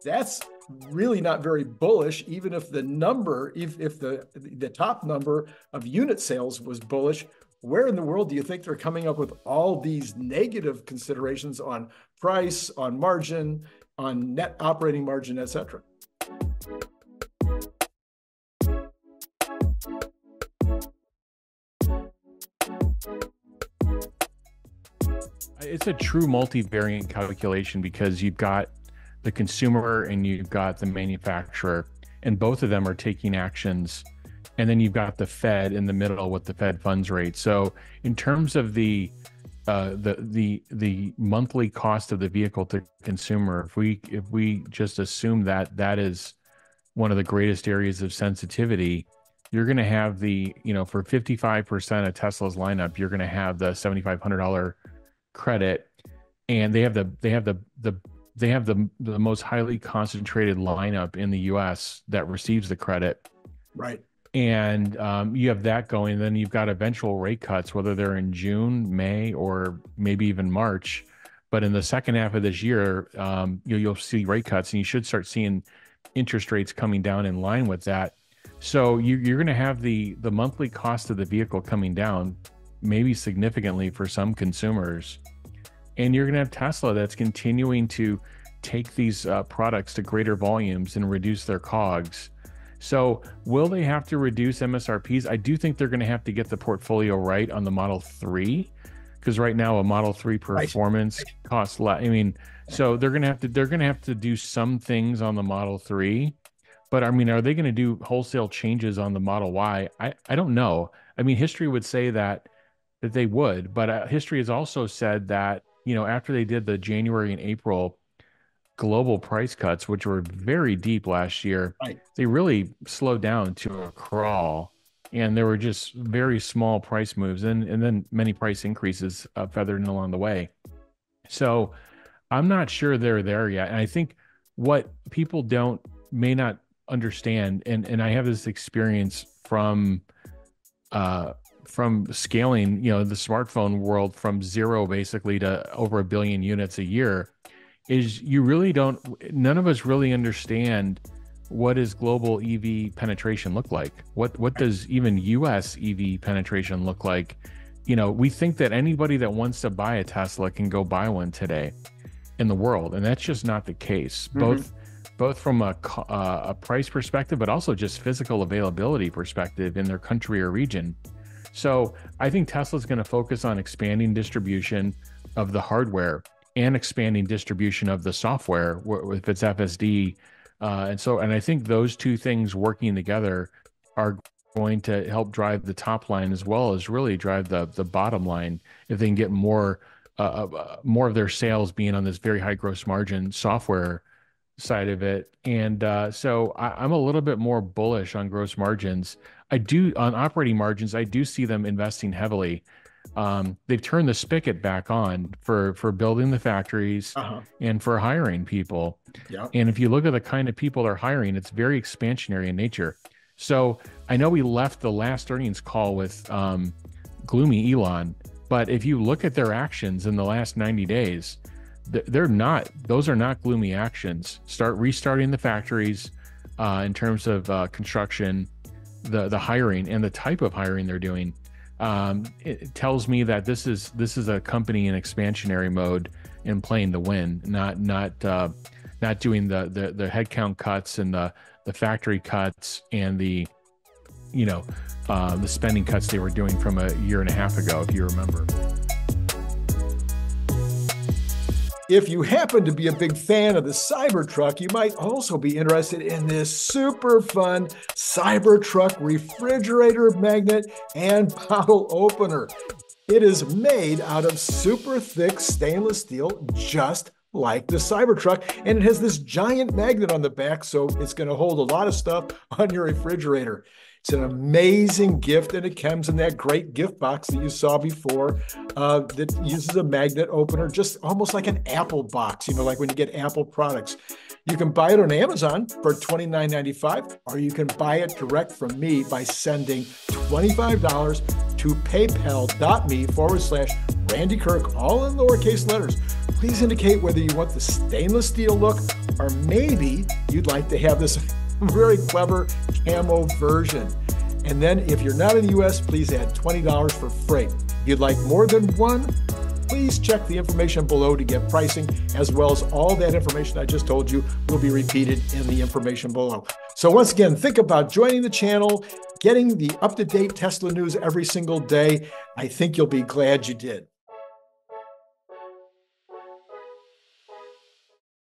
That's really not very bullish, even if the number, if the top number of unit sales was bullish. Where in the world do you think they're coming up with all these negative considerations on price, on margin, on net operating margin, et cetera? It's a true multivariant calculation because you've got the consumer and you've got the manufacturer, and both of them are taking actions. And then you've got the Fed in the middle with the Fed funds rate. So in terms of the monthly cost of the vehicle to consumer, if we just assume that that is one of the greatest areas of sensitivity, you're going to have for 55% of Tesla's lineup, you're going to have the $7,500 credit, and they have the most highly concentrated lineup in the US that receives the credit. Right. And you have that going. And then you've got eventual rate cuts, whether they're in June, May, or maybe even March. But in the second half of this year, you'll see rate cuts, and you should start seeing interest rates coming down in line with that. So you're going to have the monthly cost of the vehicle coming down, maybe significantly for some consumers. And you're going to have Tesla that's continuing to take these products to greater volumes and reduce their COGS. So will they have to reduce MSRPs? I do think they're going to have to get the portfolio right on the Model 3, because right now a Model 3 Performance costs less. I mean, so they're going to have to do some things on the Model 3, but I mean, are they going to do wholesale changes on the Model Y? I don't know. I mean, history would say that they would, but history has also said that, after they did the January and April global price cuts, which were very deep last year, they really slowed down to a crawl, and there were just very small price moves and then many price increases feathered in along the way. So I'm not sure they're there yet. And I think what people may not understand, and I have this experience from scaling, the smartphone world from zero basically to over 1 billion units a year, is none of us really understand what does global EV penetration look like? What does even US EV penetration look like? We think that anybody that wants to buy a Tesla can go buy one today in the world, and that's just not the case. Mm-hmm. Both from a price perspective, but also just physical availability perspective in their country or region. So I think Tesla's going to focus on expanding distribution of the hardware and expanding distribution of the software, if it's FSD. And I think those two things working together are going to help drive the top line as well as really drive the bottom line, if they can get more of their sales being on this very high gross margin software side of it. And so I'm a little bit more bullish on gross margins. On operating margins, I do see them investing heavily. They've turned the spigot back on for building the factories and for hiring people. Yeah. And if you look at the kind of people they're hiring, it's very expansionary in nature. So I know we left the last earnings call with gloomy Elon, but if you look at their actions in the last 90 days, those are not gloomy actions. Restarting the factories in terms of construction, the hiring and the type of hiring they're doing. It tells me that this is a company in expansionary mode and playing to win, not doing the headcount cuts and the factory cuts and the spending cuts they were doing from a year and a half ago, if you remember. If you happen to be a big fan of the Cybertruck, you might also be interested in this super fun Cybertruck refrigerator magnet and bottle opener. It is made out of super thick stainless steel, just like the Cybertruck, and it has this giant magnet on the back, so it's going to hold a lot of stuff on your refrigerator. It's an amazing gift, and it comes in that great gift box that you saw before that uses a magnet opener, just almost like an Apple box, like when you get Apple products. You can buy it on Amazon for $29.95, or you can buy it direct from me by sending $25 to paypal.me/Randy Kirk, all in lowercase letters. Please indicate whether you want the stainless steel look or maybe you'd like to have this very clever camo version. And then if you're not in the US, please add $20 for freight. If you'd like more than one, please check the information below to get pricing, as well as all that information I just told you will be repeated in the information below. So once again, think about joining the channel, getting the up-to-date Tesla news every single day. I think you'll be glad you did.